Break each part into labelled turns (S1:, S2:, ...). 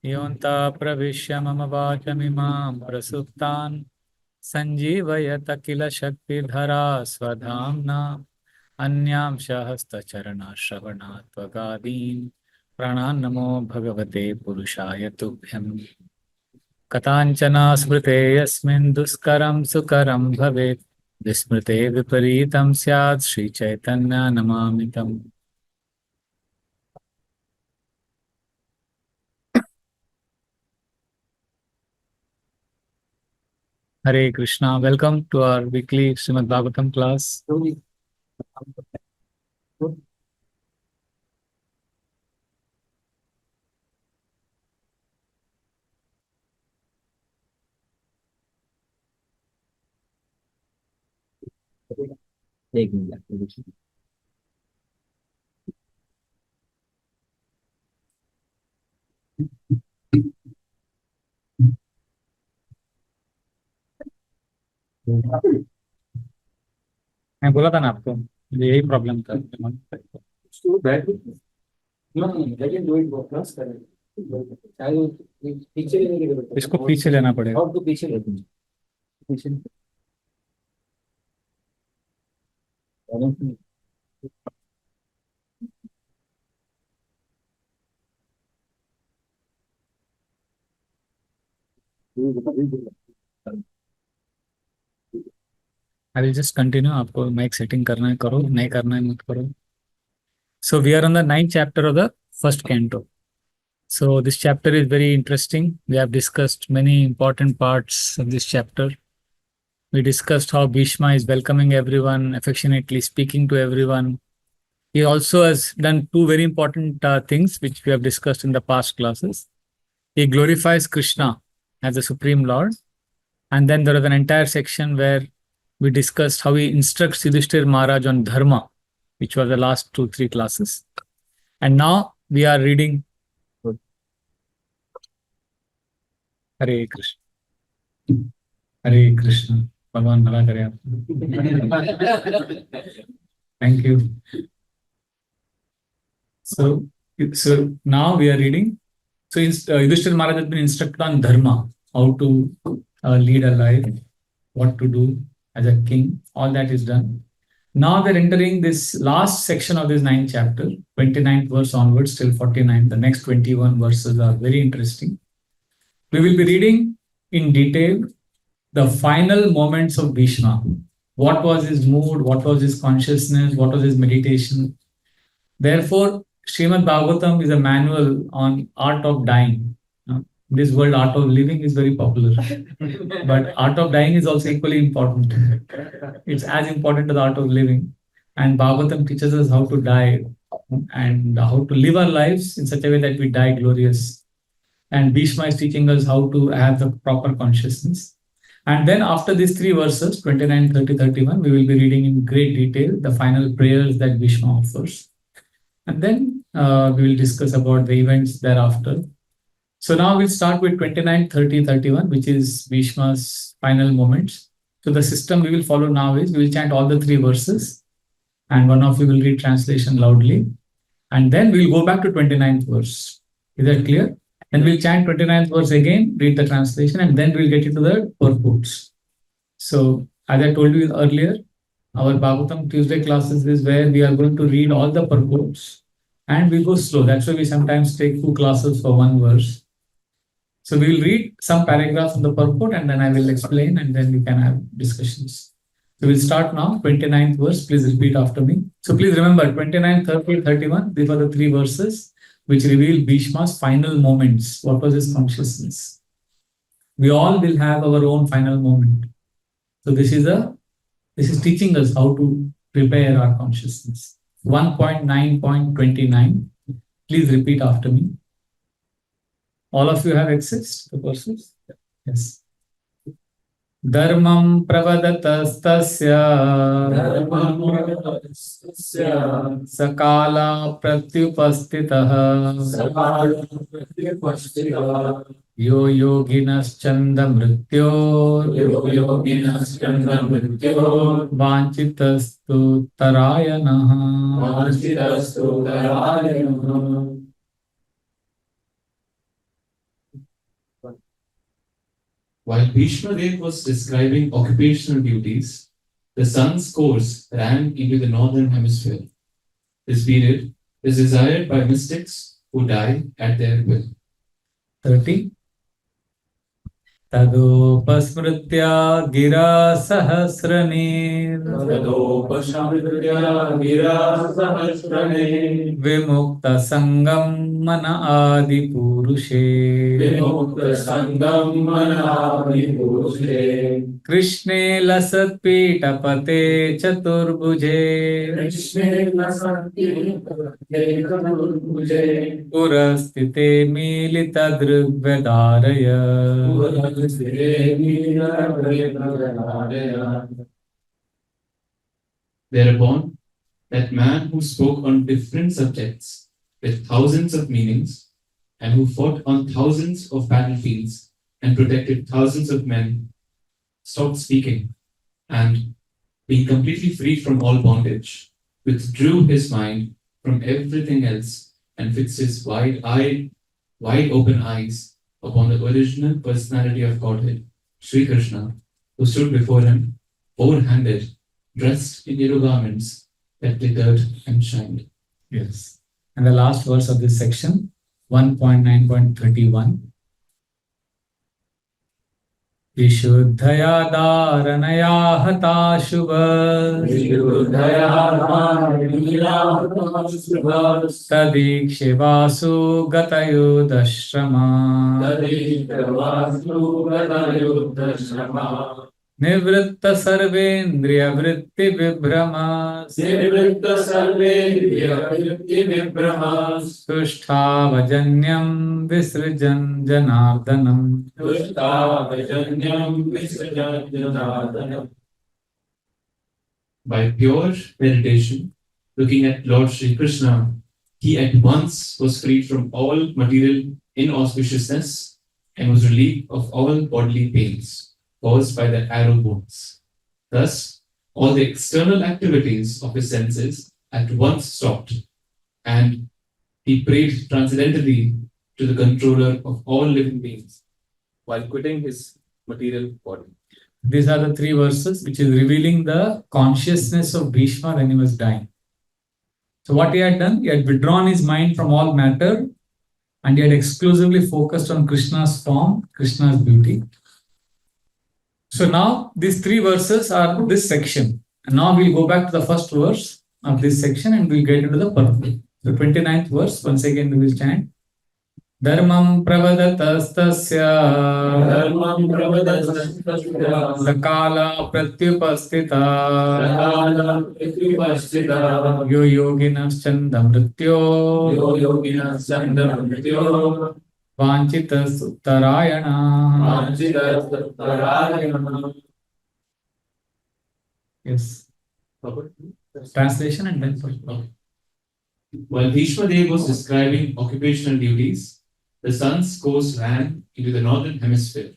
S1: योऽन्ता प्रविश्य मम वाचमिमां प्रसुप्तान् सञ्जीवयत किल शक्तिधरा स्वधाम्ना अन्यांश हस्तचरणश्रवणात् त्वगादीन् प्राणान्नमो भगवते पुरुषाय तुभ्यम् कथाञ्चन स्मृते यस्मिन् दुष्करं सुकरं भवेत् विस्मृते विपरीतं स्यात् श्रीचैतन्य नमामि तम्। Hare Krishna. Welcome to our weekly Srimad Bhagavatam class.
S2: एक मिनट।
S1: मैं बोला था ना आपको, मुझे यही प्रॉब्लम था।
S2: उसको बैठ लेकिन दो एक क्रॉस करें चाहे वो पीछे लेने की जरूरत है।
S1: इसको पीछे लेना पड़ेगा।
S2: और तो पीछे लेते हैं पीछे
S1: I will just continue. आपको माइक सेटिंग करना है करो, नहीं करना है मत करो. So we are on the ninth chapter of the first canto. So this chapter is very interesting. We have discussed many important parts of this chapter. We discussed how Bhishma is welcoming everyone, affectionately speaking to everyone. He also has done two very important things which we have discussed in the past classes. He glorifies Krishna as the Supreme Lord. And then there was an entire section where we discussed how he instructs Yudhishthir Maharaj on Dharma, which was the last 2-3 classes. And now we are reading Hare Krishna. Hare Krishna. Bhagavan bhala kare aap. Thank you. So now we are reading. So Yudhishthir Maharaj has been instructed on Dharma, how to lead a life, what to do as a king. All that is done. Now we're entering this last section of this 9th chapter, 29th verse onwards till 49. The next 21 verses are very interesting. We will be reading in detail the final moments of Bhishma. What was his mood? What was his consciousness? What was his meditation? Therefore, Srimad Bhagavatam is a manual on art of dying. This word art of living is very popular, but art of dying is also equally important. It's as important as the art of living. And Bhagavatam teaches us how to die and how to live our lives in such a way that we die glorious. And Bhishma is teaching us how to have the proper consciousness. And then after these three verses, 29, 30, 31, we will be reading in great detail the final prayers that Bhishma offers. And then we will discuss about the events thereafter. So now we'll start with 29, 30, 31, which is Bhishma's final moments. So the system we will follow now is we will chant all the three verses and one of you will read translation loudly. And then we'll go back to 29th verse. Is that clear? Then we'll chant 29th verse again, read the translation, and then we'll get into the purports. So as I told you earlier, our Bhagavatam Tuesday classes is where we are going to read all the purports and we go slow. That's why we sometimes take 2 classes for 1 verse. So we will read some paragraphs from the purport and then I will explain and then we can have discussions. So we'll start now, 29th verse. Please repeat after me. So please remember 29, 30, 31. These are the 3 verses which reveal Bhishma's final moments. What was his consciousness? We all will have our own final moment. So this is teaching us how to prepare our consciousness. 1.9.29. Please repeat after me. All of you have access to the verses? Yes. Dharmam pravadatastasya sakala pratyupastitah yo yoginas-chanda mrityo vanchitastu tarayanaha.
S3: While Bhishma Dev was describing occupational duties, the sun's course ran into the northern hemisphere. This period is desired by mystics who die at their will.
S1: 30. तदोपस्मृत्य गिरा सहस्रनीर् विमुक्तसङ्गं मन आदिपुरुषे कृष्णे लसत्पीठपते चतुर्भुजे पुरस्थिते मीलितदृग्व्यधारय
S3: Thereupon, that man who spoke on different subjects with thousands of meanings and who fought on thousands of battlefields and protected thousands of men stopped speaking and, being completely free from all bondage, withdrew his mind from everything else and fixed his wide open eyes upon the original personality of Godhead, Sri Krishna, who stood before him, four-handed, dressed in yellow garments that glittered and shined.
S1: Yes. And the last verse of this section, 1.9.31. विशुद्धया धारणया हताशुभ तदीक्षे Vasu गतयुधश्रमा निवृत्त सर्वेन्द्रिय वृत्ति विभ्रम तुष्टावजन्यं विसृजन जनार्दनम्.
S3: By pure meditation, looking at Lord Sri Krishna, he at once was freed from all material inauspiciousness and was relieved of all bodily pains caused by the arrow wounds. Thus, all the external activities of his senses at once stopped, and he prayed transcendently to the controller of all living beings while quitting his material body.
S1: These are the three verses which is revealing the consciousness of Bhishma when he was dying. So what he had done, he had withdrawn his mind from all matter and he had exclusively focused on Krishna's form, Krishna's beauty. So now these three verses are this section. And now we'll go back to the first verse of this section and we'll get into the purport. The 29th verse, once again we will chant. Dharmam pravadatastasya sakala pratyupastita yo yoginas chandamrityo vanchitas uttarayana. Yes. Translation and then purport.
S3: While Bhishma Dev was describing occupational duties, the sun's course ran into the northern hemisphere.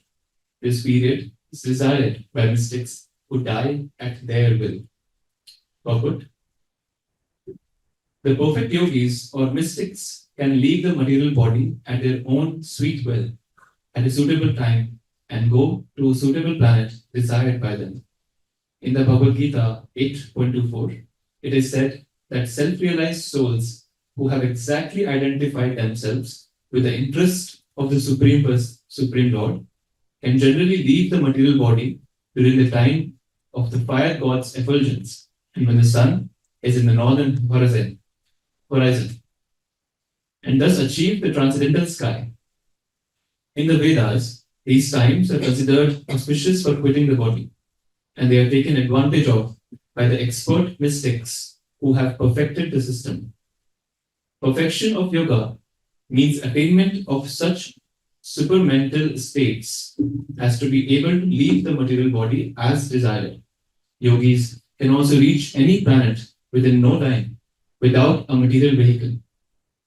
S3: This period is desired by mystics who die at their will. Purport. The perfect yogis or mystics can leave the material body at their own sweet will at a suitable time and go to a suitable planet desired by them. In the Bhagavad Gita 8.24, it is said that self-realized souls who have exactly identified themselves with the interest of the Supreme Lord can generally leave the material body during the time of the fire god's effulgence and when the sun is in the northern horizon, and thus achieve the transcendental sky. In the Vedas, these times are considered auspicious for quitting the body, and they are taken advantage of by the expert mystics who have perfected the system. Perfection of yoga means attainment of such supermental states as to be able to leave the material body as desired. Yogis can also reach any planet within no time without a material vehicle.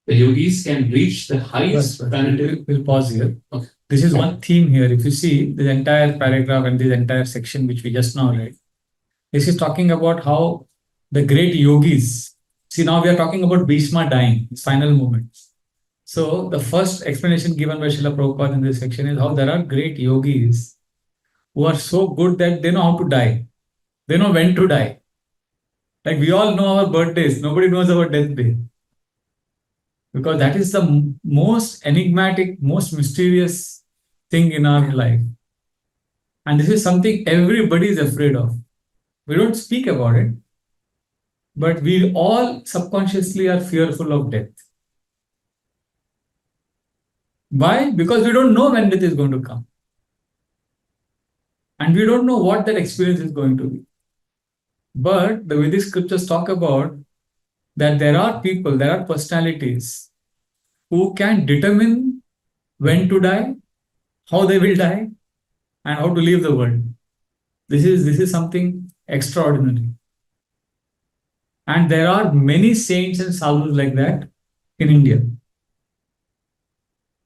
S3: The yogis can reach the highest planetary.
S1: We'll pause here.
S3: Okay.
S1: This is one theme here. If you see this entire paragraph and this entire section which we just now read, this is talking about how the great yogis. See, now we are talking about Bhishma dying, his final moments. So the first explanation given by Srila Prabhupada in this section is how there are great yogis who are so good that they know how to die. They know when to die. Like we all know our birthdays, nobody knows our death day. Because that is the most enigmatic, most mysterious thing in our life. And this is something everybody is afraid of. We don't speak about it, but we all subconsciously are fearful of death. Why? Because we don't know when death is going to come. And we don't know what that experience is going to be. But the Vedic scriptures talk about that there are people, there are personalities who can determine when to die, how they will die, and how to leave the world. This is something extraordinary. And there are many saints and sadhus like that in India.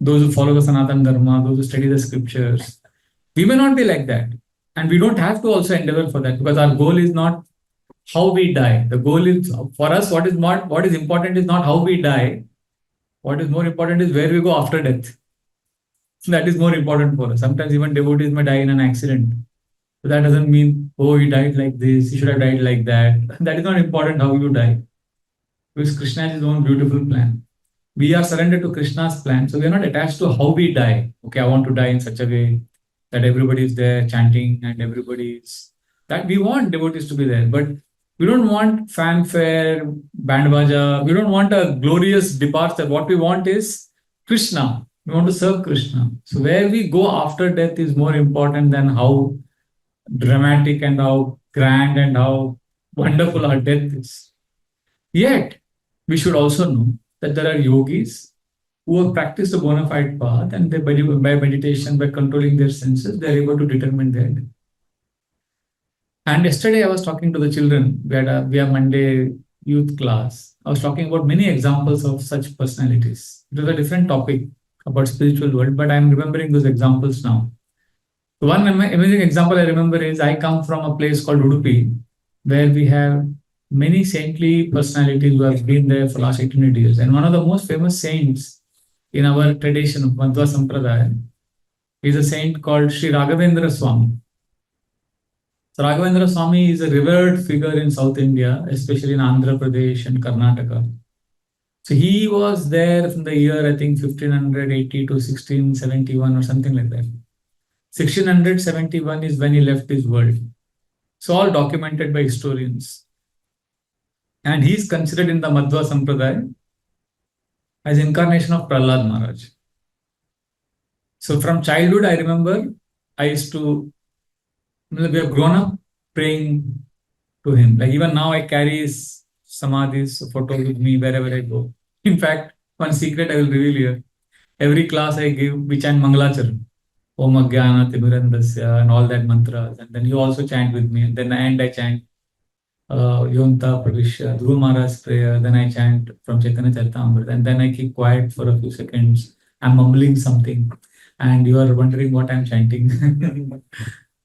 S1: Those who follow the Sanatana Dharma, those who study the scriptures. We may not be like that. And we don't have to also endeavor for that, because our goal is not how we die. The goal is, for us, what is important is not how we die. What is more important is where we go after death. That is more important for us. Sometimes even devotees may die in an accident. So that doesn't mean, oh, he died like this, he should have died like that. That is not important how you die. Because Krishna has his own beautiful plan. We are surrendered to Krishna's plan. So we are not attached to how we die. Okay, I want to die in such a way that everybody is there chanting and everybody is... That we want devotees to be there. But we don't want fanfare, band baja. We don't want a glorious departure. What we want is Krishna. We want to serve Krishna. So where we go after death is more important than how dramatic and how grand and how wonderful our death is. Yet, we should also know that there are yogis who have practiced a bona fide path, and they, by meditation, by controlling their senses, they are able to determine their death. And yesterday I was talking to the children. We have Monday youth class. I was talking about many examples of such personalities. It was a different topic about spiritual world, but I'm remembering those examples now. One amazing example I remember is I come from a place called Udupi, where we have many saintly personalities who have been there for the last 1800 years. And one of the most famous saints in our tradition of Madhva Sampradaya is a saint called Sri Raghavendra Swami. So Raghavendra Swami is a revered figure in South India, especially in Andhra Pradesh and Karnataka. So he was there from the year, I think, 1580 to 1671 or something like that. 1671 is when he left this world. So all documented by historians. And he is considered in the Madhva Sampradaya as incarnation of Prahlad Maharaj. So from childhood, I remember we have grown up praying to him. Like even now I carry his samadhis, photo with me wherever I go. In fact, one secret I will reveal here. Every class I give, we chant Mangalacharan. Om Ajnana Timirandasya and all that mantras. And then you also chant with me. And then at the end I chant Yonta Pravishya, Dhruva Maharaj's prayer. Then I chant from Chaitanya Charitamrita. And then I keep quiet for a few seconds. I'm mumbling something. And you are wondering what I'm chanting.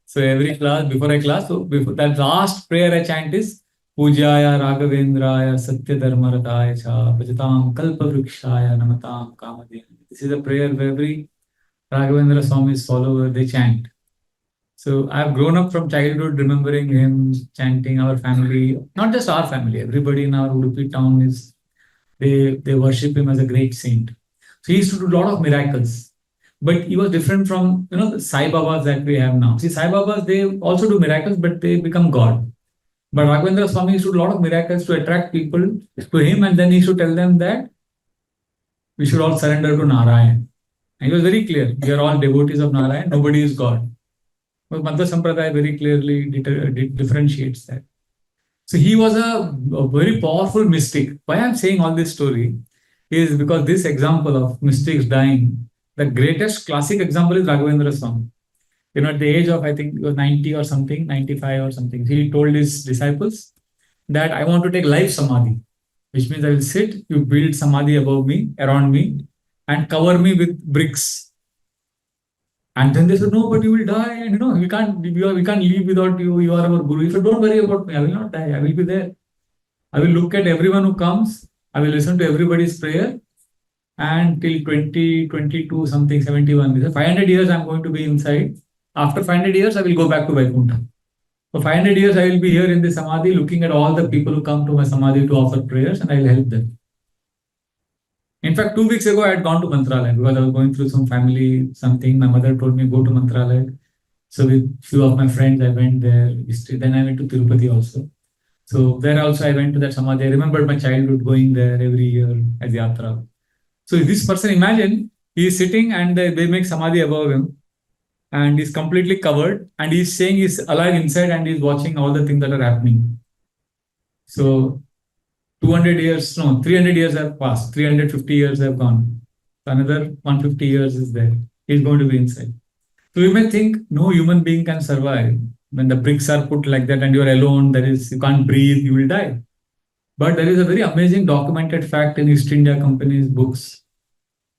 S1: So every class, before that last prayer I chant is Pujaya Raghavendraya Satya Dharmarataya Cha Bhajatam Kalpa Vrikshaya Namatam Kamadin. This is a prayer where every Raghavendra Swami's follower, they chant. So I've grown up from childhood remembering him chanting. Our family, not just our family, everybody in our Udupi town they worship him as a great saint. So he used to do a lot of miracles. But he was different from, the Sai Babas that we have now. See, Sai Babas, they also do miracles, but they become God. But Raghavendra Swami used to do a lot of miracles to attract people to him, and then he should tell them that we should all surrender to Narayan. And he was very clear. We are all devotees of Narayan. Nobody is God. But Madhva Sampradaya very clearly differentiates that. So he was a very powerful mystic. Why I'm saying all this story is because this example of mystics dying, the greatest classic example is Raghavendra Swami. At the age of, I think, it was 90 or something, 95 or something, he told his disciples that I want to take life samadhi, which means I will sit, you build samadhi above me, around me, and cover me with bricks. And then they said, no, but you will die, and we can't leave without you. You are our guru. He said, don't worry about me. I will not die. I will be there. I will look at everyone who comes. I will listen to everybody's prayer. And till 2022, something, 71, 500 years, I'm going to be inside. After 500 years, I will go back to Vaikuntha. For 500 years, I will be here in the Samadhi looking at all the people who come to my Samadhi to offer prayers, and I will help them. In fact, 2 weeks ago, I had gone to Mantralaya because I was going through some family something. My mother told me, go to Mantralaya. So with few of my friends, I went there. Then I went to Tirupati also. So there also I went to that Samadhi. I remembered my childhood going there every year as Yatra. So this person, imagine, he is sitting and they make Samadhi above him and he's completely covered and he's saying he's alive inside and he's watching all the things that are happening. So 200 years, no, 300 years have passed, 350 years have gone. So another 150 years is there. He's going to be inside. So you may think no human being can survive. When the bricks are put like that and you're alone, you can't breathe, you will die. But there is a very amazing documented fact in East India Company's books.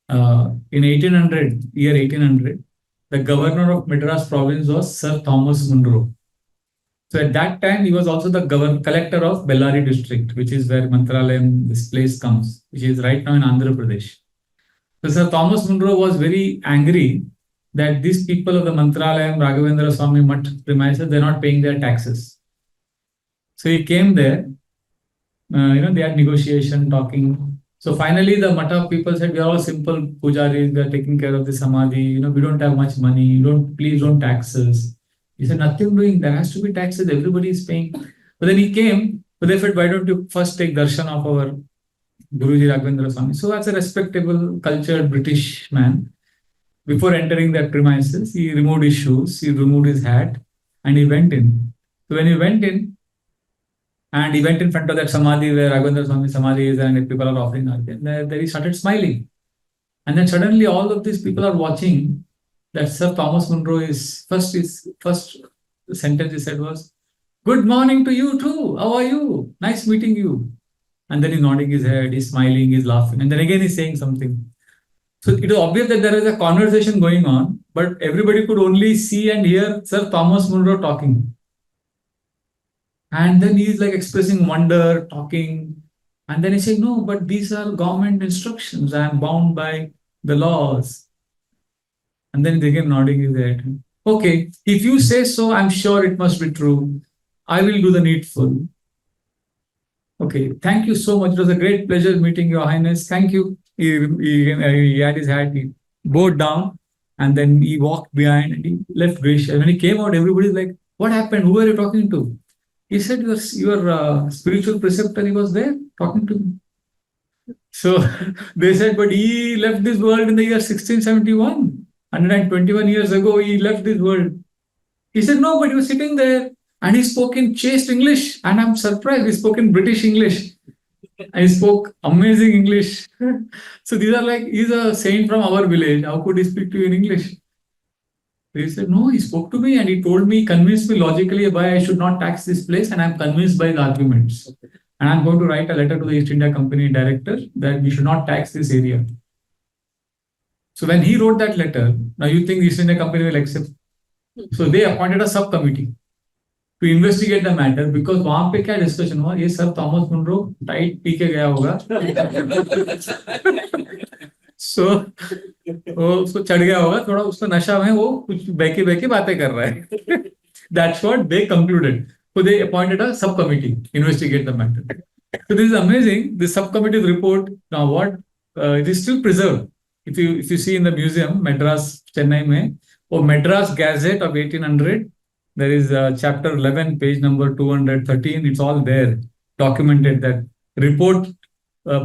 S1: In 1800, the governor of Madras province was Sir Thomas Munro. So at that time, he was also the collector of Bellary district, which is where Mantralayam, this place comes, which is right now in Andhra Pradesh. So Sir Thomas Munro was very angry that these people of the Mantralayam, Raghavendra Swami Mutt premises, they're not paying their taxes. So he came there, they had negotiation, talking. So finally, the Mata people said, we are all simple pujaris, we are taking care of the Samadhi, we don't have much money, please don't tax us. He said, nothing doing, there has to be taxes, everybody is paying. But then he came, but they said, why don't you first take darshan of our Guruji Raghavendra Swami? So as a respectable, cultured British man, before entering that premises, he removed his shoes, he removed his hat, and he went in. So when he went in, and he went in front of that Samadhi where Raghavendra Swami Samadhi is and people are offering arti, there he started smiling. And then suddenly all of these people are watching that Sir Thomas Munro his first sentence he said was, good morning to you too, how are you? Nice meeting you. And then he's nodding his head, he's smiling, he's laughing. And then again he's saying something. So it is obvious that there is a conversation going on, but everybody could only see and hear Sir Thomas Munro talking. And then he's like expressing wonder, talking. And then he said, no, but these are government instructions. I am bound by the laws. And then he's again nodding his head. Okay, if you say so, I'm sure it must be true. I will do the needful. Okay, thank you so much. It was a great pleasure meeting Your Highness. Thank you. He had his hat, he bowed down, and then he walked behind and he left Vish. And when he came out, everybody's like, what happened? Who are you talking to? He said, your spiritual preceptor, he was there talking to me. So they said, but he left this world in the year 1671. 121 years ago, he left this world. He said, no, but he was sitting there and he spoke in chaste English. And I'm surprised, he spoke in British English. I spoke amazing English. So these are like, he's a saint from our village. How could he speak to you in English? He said, no, he spoke to me and he told me, convinced me logically why I should not tax this place. And I'm convinced by his arguments. And I'm going to write a letter to the East India Company director that we should not tax this area. So when he wrote that letter, now you think the East India Company will accept? So they appointed a subcommittee to investigate the matter because वहां पे क्या discussion हुआ? ये सब Thomas Munro tight P के गया होगा. So उसको चढ़ गया होगा थोड़ा उसका नशा में वो कुछ बहके बातें कर रहा है. That's what they concluded. So they appointed a subcommittee to investigate the matter. So this is amazing. The subcommittee's report now it is still preserved. If you see in the museum, Madras, Chennai में, or Madras Gazette of 1800, there is chapter 11, page number 213. It's all there, documented that report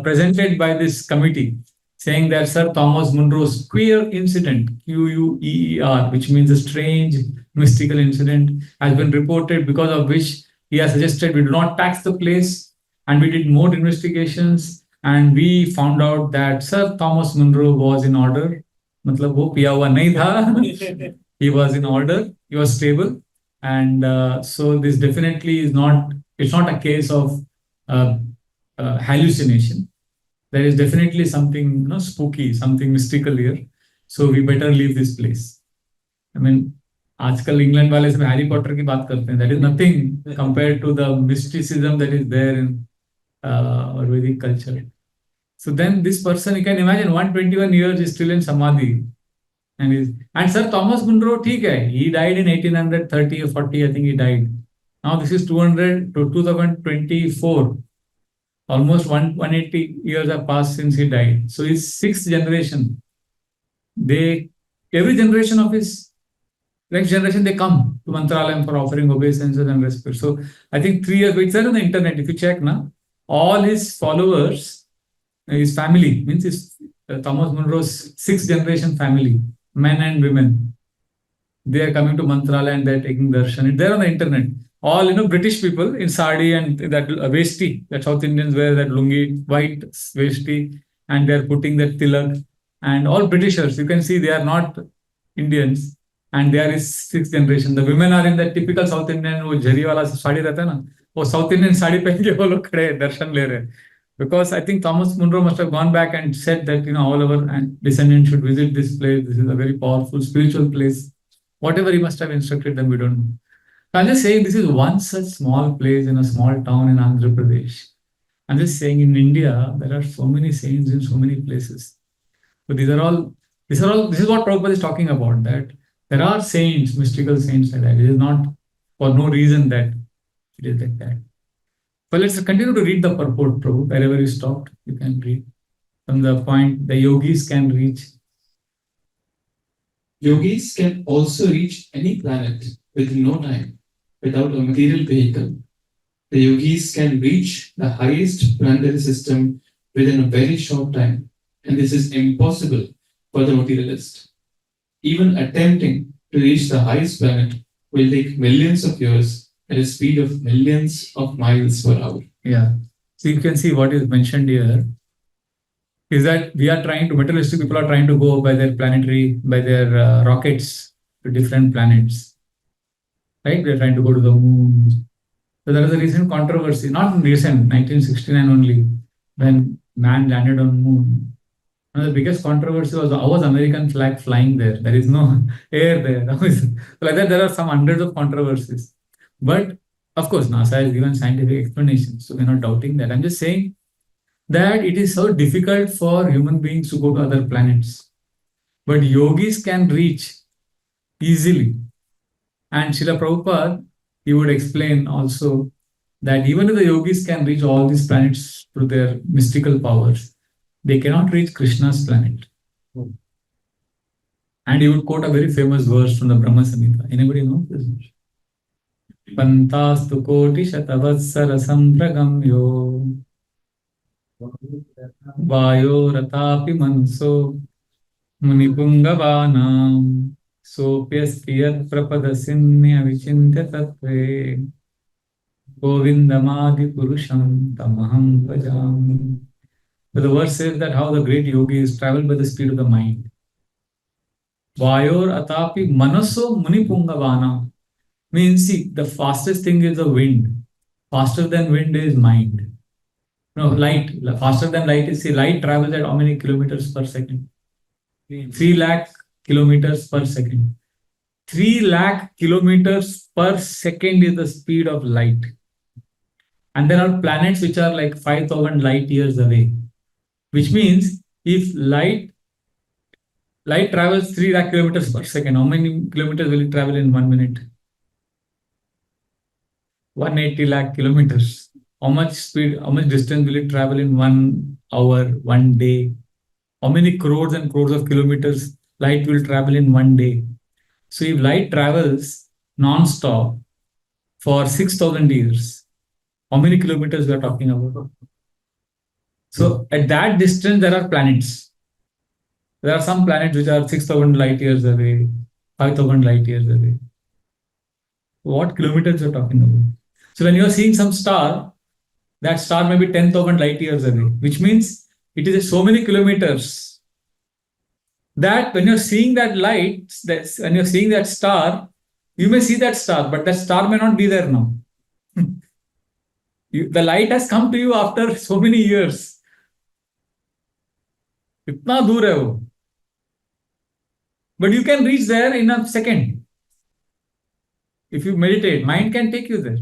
S1: presented by this committee saying that Sir Thomas Munro's queer incident, QUEER, which means a strange mystical incident, has been reported, because of which he has suggested we do not tax the place, and we did more investigations and we found out that Sir Thomas Munro was in order. मतलब वो पिया हुआ नहीं था. He was in order, he was stable. And so this definitely is it's not a case of hallucination. There is definitely something spooky, something mystical here. So we better leave this place. I mean, आजकल England वाले सब Harry Potter की बात करते हैं. That is nothing compared to the mysticism that is there in our Vedic culture. So then this person, you can imagine, 121 years is still in Samadhi. And Sir Thomas Munro, ठीक है, he died in 1830 or 40, I think he died. Now this is 200 to 2024. Almost 180 years have passed since he died. So his sixth generation, every generation of his next generation, they come to Mantralayam for offering obeisances and respect. So I think 3 years, it's there on the internet. If you check now, all his followers, his family, means his Thomas Munro's sixth generation family, men and women, they are coming to Mantralaya and they're taking darshan. It's there on the internet. All British people in sari and that vesti, that South Indians wear that lungi, white vesti, and they're putting that tilak. And all Britishers, you can see they are not Indians, and they are his sixth generation. The women are in that typical South Indian, वो झरी वाला साड़ी रहता है ना, वो South Indian sari पहन के वो लोग खड़े दर्शन ले रहे हैं. Because I think Thomas Munro must have gone back and said that all our descendants should visit this place. This is a very powerful spiritual place. Whatever he must have instructed them, we don't know. I'm just saying this is one such small place in a small town in Andhra Pradesh. I'm just saying in India there are so many saints in so many places. So this is what Prabhupada is talking about, that there are saints, mystical saints like that. It is not for no reason that it is like that. But let's continue to read the purport, Prabhu. Wherever you stopped, you can read. From the point the yogis can reach.
S3: Yogis can also reach any planet within no time without a material vehicle. The yogis can reach the highest planetary system within a very short time, and this is impossible for the materialist. Even attempting to reach the highest planet will take millions of years at a speed of millions of miles per hour.
S1: Yeah. So you can see what is mentioned here is that materialistic people are trying to go by their rockets to different planets. Right? They're trying to go to the moon. So there was a recent controversy, not recent, 1969 only, when man landed on moon. One of the biggest controversy was how was American flag flying there? There is no air there. Like that, there are some hundreds of controversies. But of course, NASA has given scientific explanations, so we're not doubting that. I'm just saying that it is so difficult for human beings to go to other planets. But yogis can reach easily. And Srila Prabhupada, he would explain also that even if the yogis can reach all these planets through their mystical powers, they cannot reach Krishna's planet. And he would quote a very famous verse from the Brahma Samhita. Anybody know this? Pantastu koti shatavatsara sampragamyo vayo ratapi manso munipungavanam sopyaspiyat prapadasinya vichintya tattve govindamadi purusham tamaham bhajami. But the verse says that how the great yogis travel by the speed of the mind. Vayor atapi manaso munipungavana means, see, the fastest thing is the wind. Faster than wind is mind. No, light. Faster than light is, see, light travels at how many kilometers per second? 3 lakh kilometers per second. 3 lakh kilometers per second is the speed of light. And there are planets which are like 5,000 light years away. Which means if light travels 3 lakh kilometers per second, how many kilometers will it travel in 1 minute? 180 lakh kilometers. How much distance will it travel in 1 hour, 1 day? How many crores and crores of kilometers light will travel in 1 day? So if light travels non-stop for 6,000 years, how many kilometers we are talking about? So at that distance, there are planets. There are some planets which are 6,000 light years away, 5,000 light years away. What kilometers are you talking about? So when you are seeing some star, that star may be 10,000 light years away, which means it is so many kilometers that when you're seeing that light, when you're seeing that star, you may see that star, but that star may not be there now. The light has come to you after so many years. इतना दूर है वो. But you can reach there in a second. If you meditate, mind can take you there.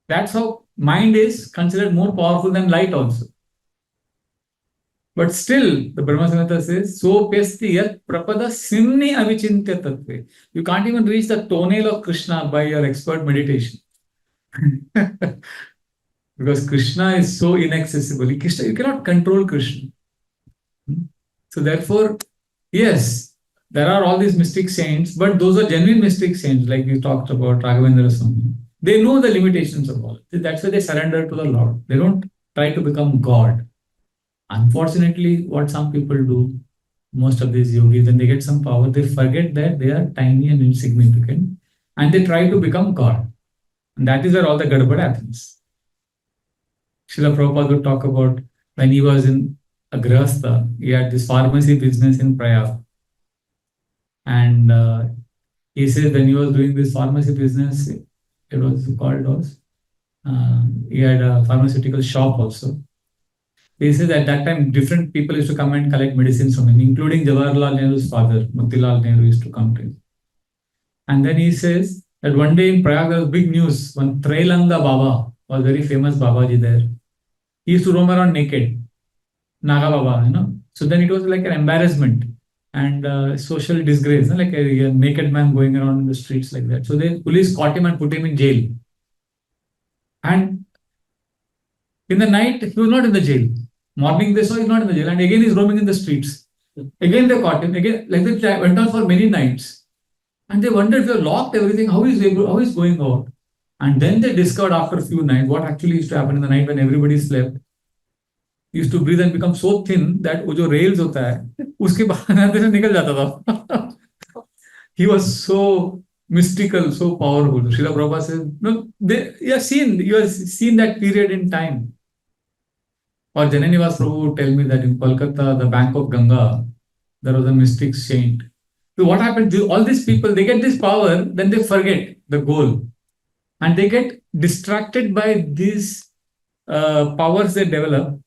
S1: That's how mind is considered more powerful than light also. But still, the Brahma Samhita says, so pesti yat prapada simni avichintya tattve. You can't even reach the toenail of Krishna by your expert meditation. Because Krishna is so inaccessible. Krishna, you cannot control Krishna. So therefore, yes, there are all these mystic saints, but those are genuine mystic saints, like we talked about Raghavendra Swami. They know the limitations of all. That's why they surrender to the Lord. They don't try to become God. Unfortunately, what some people do, most of these yogis, when they get some power, they forget that they are tiny and insignificant, and they try to become God. And that is where all the gadbad happens. Srila Prabhupada would talk about when he was in a grihastha, he had this pharmacy business in Prayag. And he said when he was doing this pharmacy business, it was called as, he had a pharmaceutical shop also. He says at that time, different people used to come and collect medicines from him, including Jawaharlal Nehru's father, Motilal Nehru used to come to him. And then he says that one day in Prayag, there was big news. One Trailanga Baba was very famous Babaji there. He used to roam around naked, Naga Baba, So then it was like an embarrassment and social disgrace, like a naked man going around in the streets like that. So the police caught him and put him in jail. And in the night, he was not in the jail. Morning they saw he's not in the jail, and again he's roaming in the streets. Again they caught him. Again, like that went on for many nights. And they wondered if they locked everything, how is going out? And then they discovered after a few nights what actually used to happen in the night when everybody slept. He used to breathe and become so thin that वो जो rails होता है उसके अंदर से निकल जाता था. He was so mystical, so powerful. Srila Prabhupada says, no, you have seen that period in time. Or Jananivas Prabhu would tell me that in Kolkata, the bank of Ganga, there was a mystic saint. So what happens? All these people, they get this power, then they forget the goal. And they get distracted by these powers they develop.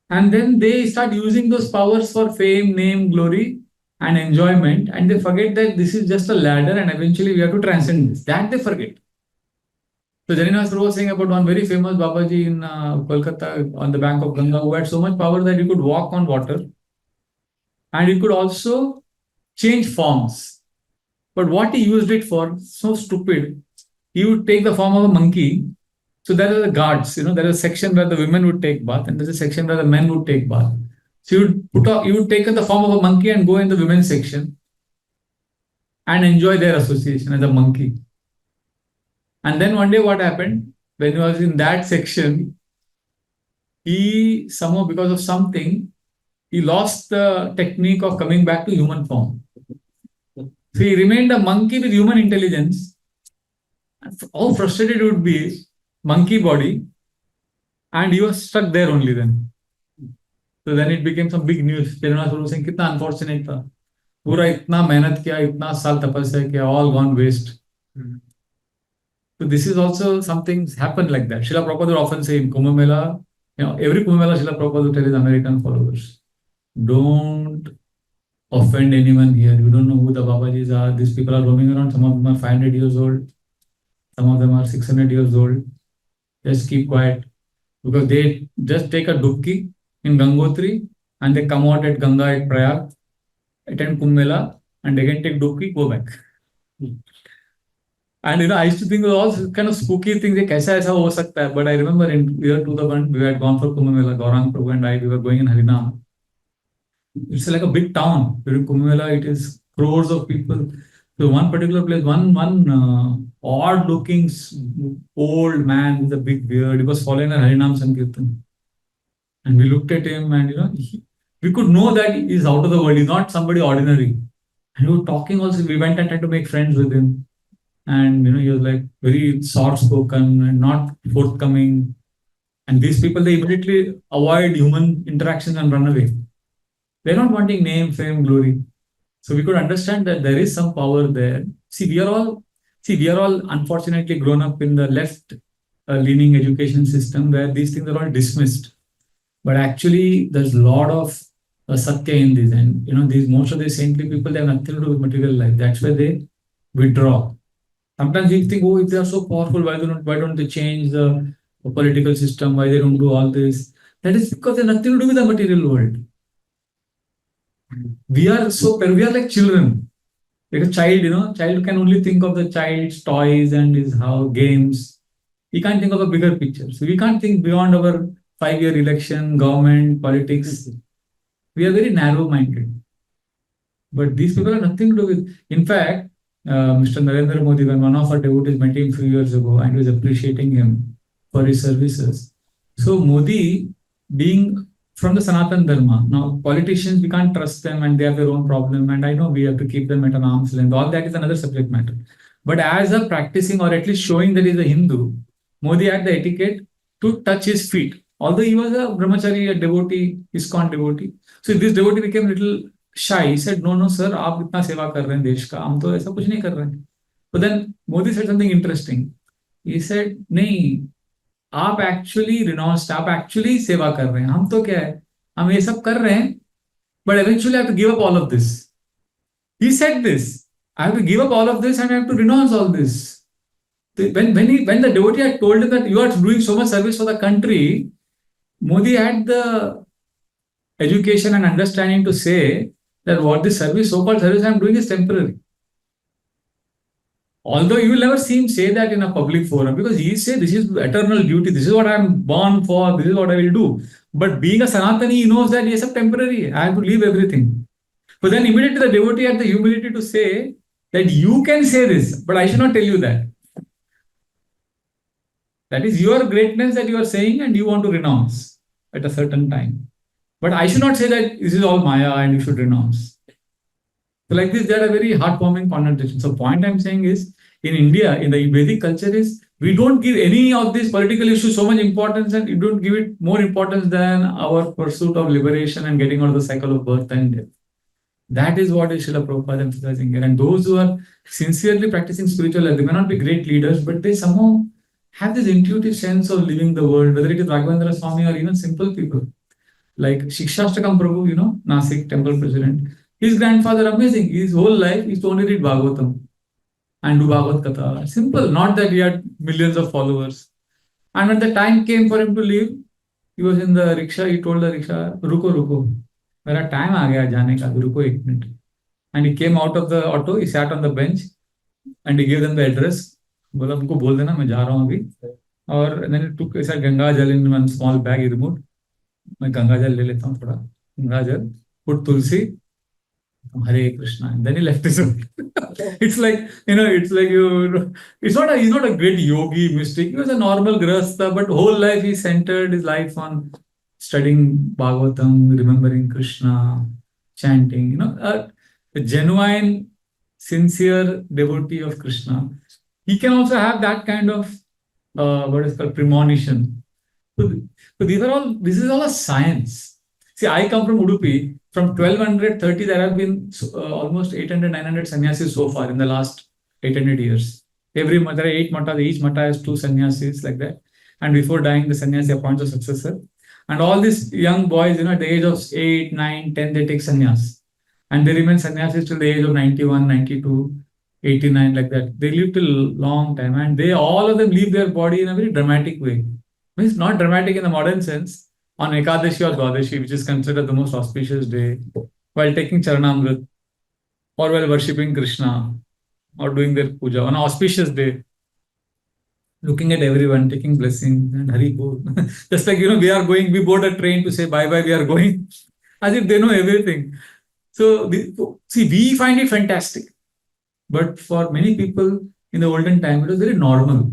S1: And then they start using those powers for fame, name, glory, and enjoyment. And they forget that this is just a ladder and eventually we have to transcend this. That they forget. So Jananivas Prabhu was saying about one very famous Babaji in Kolkata on the bank of Ganga who had so much power that he could walk on water. And he could also change forms. But what he used it for, so stupid, he would take the form of a monkey. So there are the guards, there is a section where the women would take bath and there's a section where the men would take bath. So he would take the form of a monkey and go in the women's section and enjoy their association as a monkey. And then one day what happened, when he was in that section, he somehow, because of something, he lost the technique of coming back to human form. So he remained a monkey with human intelligence. How frustrated it would be, monkey body, and he was stuck there only then. So then it became some big news. Jananivas Prabhu saying, कितना unfortunate था. पूरा इतना मेहनत किया, इतना साल तपस्या किया, all gone waste. So this is also something happened like that. Srila Prabhupada would often say in Kumbh Mela, every Kumbh Mela, Srila Prabhupada would tell his American followers, don't offend anyone here. You don't know who the Babajis are. These people are roaming around. Some of them are 500 years old. Some of them are 600 years old. Just keep quiet. Because they just take a dubki in Gangotri and they come out at Ganga at Prayag, attend Kumbh Mela, and again take dubki, go back. And I used to think of all kind of spooky things. Kaisa aisa ho sakta hai? But I remember in year 2000, we had gone for Kumbh Mela. Gaurang Prabhu and I, we were going in Harinam. It's like a big town. During Kumbh Mela, it is crores of people. So one particular place, one odd-looking old man with a big beard, he was following a Harinam Sankirtan. And we looked at him and, we could know that he's out of the world. He's not somebody ordinary. And we were talking also. We went and tried to make friends with him. And, he was like very soft-spoken and not forthcoming. And these people, they immediately avoid human interactions and run away. They're not wanting name, fame, glory. So we could understand that there is some power there. We are all unfortunately grown up in the left-leaning education system where these things are all dismissed. But actually, there's a lot of satya in this. And, most of these saintly people, they have nothing to do with material life. That's why they withdraw. Sometimes we think, if they are so powerful, why don't they change the political system? Why they don't do all this? That is because they have nothing to do with the material world. We are like children. Like a child, child can only think of the child's toys and his how games. He can't think of a bigger picture. So we can't think beyond our 5-year election, government, politics. We are very narrow-minded. But these people have nothing to do with. In fact, Mr. Narendra Modi, when one of our devotees met him a few years ago and was appreciating him for his services. So Modi, being from the Sanatan Dharma, now politicians we can't trust them and they have their own problem. And I know we have to keep them at an arm's length. All that is another subject matter. But as a practicing or at least showing that he's a Hindu, Modi had the etiquette to touch his feet. Although he was a brahmachari, a devotee, ISKCON devotee. So this devotee became a little shy. He said, no, sir, आप इतना सेवा कर रहे हैं देश का, हम तो ऐसा कुछ नहीं कर रहे हैं. But then Modi said something interesting. He said, नहीं, आप actually renounced, आप actually सेवा कर रहे हैं. हम तो क्या है, हम ये सब कर रहे हैं, but eventually I have to give up all of this. He said this. I have to give up all of this and I have to renounce all this. When the devotee had told him that you are doing so much service for the country, Modi had the education and understanding to say that what this service, so-called service I am doing is temporary. Although you will never see him say that in a public forum, because he says this is eternal duty, this is what I am born for, this is what I will do. But being a Sanatani, he knows that yes, temporary, I have to leave everything. But then immediately the devotee had the humility to say that you can say this, but I should not tell you that. That is your greatness that you are saying and you want to renounce at a certain time. But I should not say that this is all Maya and you should renounce. So like this, there are very heartwarming conversations. So point I'm saying is, in India, in the Vedic culture is, we don't give any of these political issues so much importance and you don't give it more importance than our pursuit of liberation and getting out of the cycle of birth and death. That is what is Srila Prabhupada emphasizing here. And those who are sincerely practicing spiritual life, they may not be great leaders, but they somehow have this intuitive sense of living the world, whether it is Raghavendra Swami or even simple people. Like Shikshashtakam Prabhu, Nasik temple president. His grandfather, amazing. His whole life, he only read Bhagavatam and do Bhagavad Katha. Simple, not that he had millions of followers. And when the time came for him to leave, he was in the rickshaw. He told the rickshaw, "Ruko, ruko. मेरा time आ गया जाने का, रुको एक minute." And he came out of the auto. He sat on the bench, and he gave them the address. बोला उनको बोल देना मैं जा रहा हूँ अभी. और then he took ऐसा गंगा जल in one small bag. He removed. मैं गंगा जल ले लेता हूँ थोड़ा. गंगा जल, put tulsi. Hare Krishna, and then he left his own. It's like, it's like he's not a great yogi, mystic. He was a normal grahastha, but whole life he centered his life on studying Bhagavatam, remembering Krishna, chanting, a genuine, sincere devotee of Krishna. He can also have that kind of, what is called premonition. So this is all a science. See, I come from Udupi. From 1230, there have been almost 800, 900 sannyasis so far in the last 800 years. There are 8 mattas, each matta has 2 sannyasis like that. And before dying, the sannyasi appoints a successor. And all these young boys, at the age of 8, 9, 10, they take sannyas. And they remain sannyasis till the age of 91, 92, 89, like that. They live till long time. And all of them leave their body in a very dramatic way. Means not dramatic in the modern sense. On Ekadashi or Dwadashi, which is considered the most auspicious day, while taking Charanamrit, or while worshipping Krishna, or doing their puja, on an auspicious day, looking at everyone, taking blessings and Hari Bol. Just like, we board a train to say bye-bye, we are going, as if they know everything. So, we find it fantastic. But for many people in the olden time, it was very normal.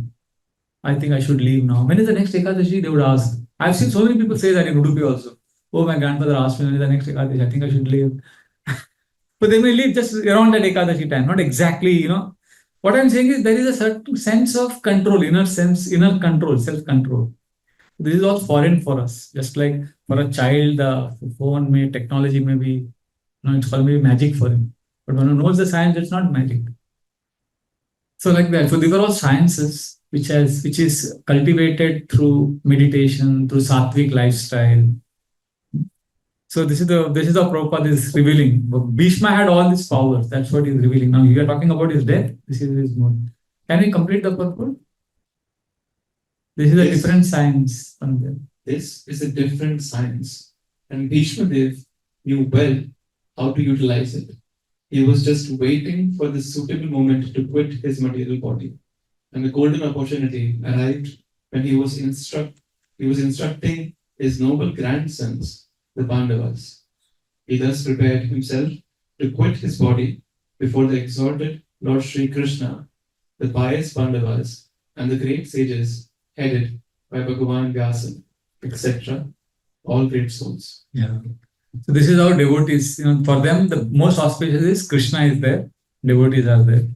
S1: I think I should leave now. When is the next Ekadashi? They would ask. I've seen so many people say that in Udupi also. Oh, my grandfather asked me when is the next Ekadashi. I think I should leave. But they may leave just around that Ekadashi time, not exactly, What I'm saying is there is a certain sense of control, inner control, self-control. This is all foreign for us. Just like for a child, the technology may be, it's called maybe magic for him. But when one knows the science, it's not magic. So like that. So these are all sciences which is cultivated through meditation, through sattvic lifestyle. So this is how Prabhupada is revealing. Bhishma had all these powers. That's what he's revealing. Now you are talking about his death. This is his mode. Can we complete the purport? This is a different science.
S3: This is a different science. And Bhishma Dev knew well how to utilize it. He was just waiting for the suitable moment to quit his material body. And the golden opportunity arrived when he was instructing his noble grandsons, the Pandavas. He thus prepared himself to quit his body before the exalted Lord Sri Krishna, the pious Pandavas, and the great sages headed by Bhagavan Vyasa, etc., all great souls.
S1: Yeah. So this is how devotees, for them, the most auspicious is Krishna is there, devotees are there.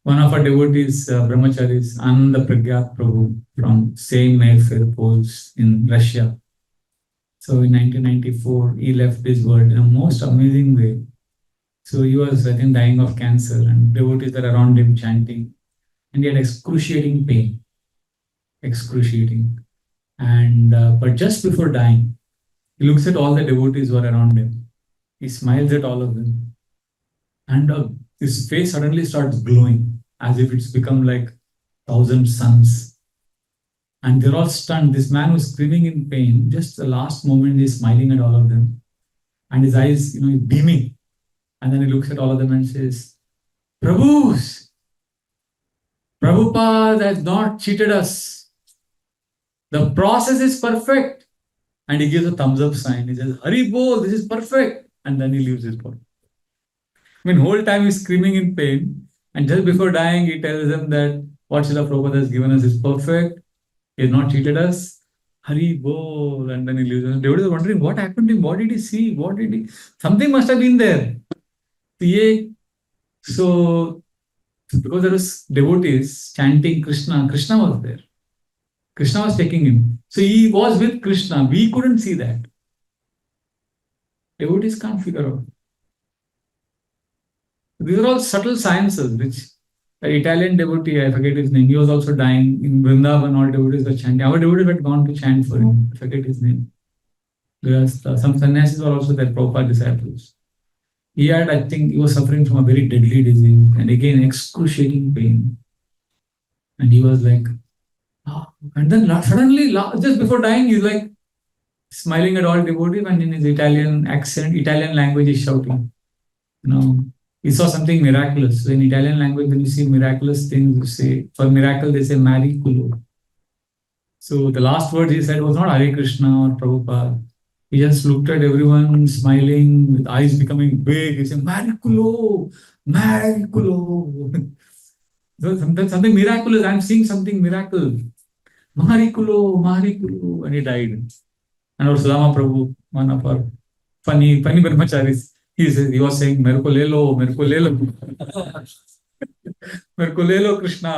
S1: One of our devotees, brahmacharis, Ananda Pragya Prabhu from St. Mayfair Poles in Russia. So in 1994, he left this world in a most amazing way. So he was, I think, dying of cancer, and devotees were around him chanting, and he had excruciating pain, excruciating. And but just before dying, he looks at all the devotees who are around him. He smiles at all of them, and his face suddenly starts glowing as if it's become like 1,000 suns. And they're all stunned. This man was screaming in pain. Just the last moment, he's smiling at all of them, and his eyes, beaming. And then he looks at all of them and says, "Prabhus, Prabhupada has not cheated us. The process is perfect." And he gives a thumbs up sign. He says, "Hari bol, this is perfect." And then he leaves his body. I mean, whole time he's screaming in pain. And just before dying, he tells them that what Srila Prabhupada has given us is perfect. He has not cheated us. Hari bol. And then he leaves. And devotees are wondering, what happened to him? What did he see? What did he... Something must have been there. So, because there was devotees chanting Krishna, Krishna was there. Krishna was taking him. So he was with Krishna. We couldn't see that. Devotees can't figure out. These are all subtle sciences, which the Italian devotee, I forget his name, he was also dying in Vrindavan, all devotees were chanting. Our devotees had gone to chant for him. I forget his name. Because some sannyasis were also their Prabhupada disciples. He had, I think, he was suffering from a very deadly disease and again excruciating pain. And he was like, and then suddenly, just before dying, he's like smiling at all devotees, and in his Italian accent, Italian language, he's shouting. He saw something miraculous. So in Italian language, when you see miraculous things, you say, for miracle, they say Mariculo. So the last word he said was not Hare Krishna or Prabhupada. He just looked at everyone smiling with eyes becoming big. He said, Mariculo, Mariculo. So something miraculous. I'm seeing something miracle. Mariculo, Mariculo. And he died. And our Sudama Prabhu, one of our funny brahmacharis, he was saying, Merko lelo, Merko lelo. Merko lelo, Krishna.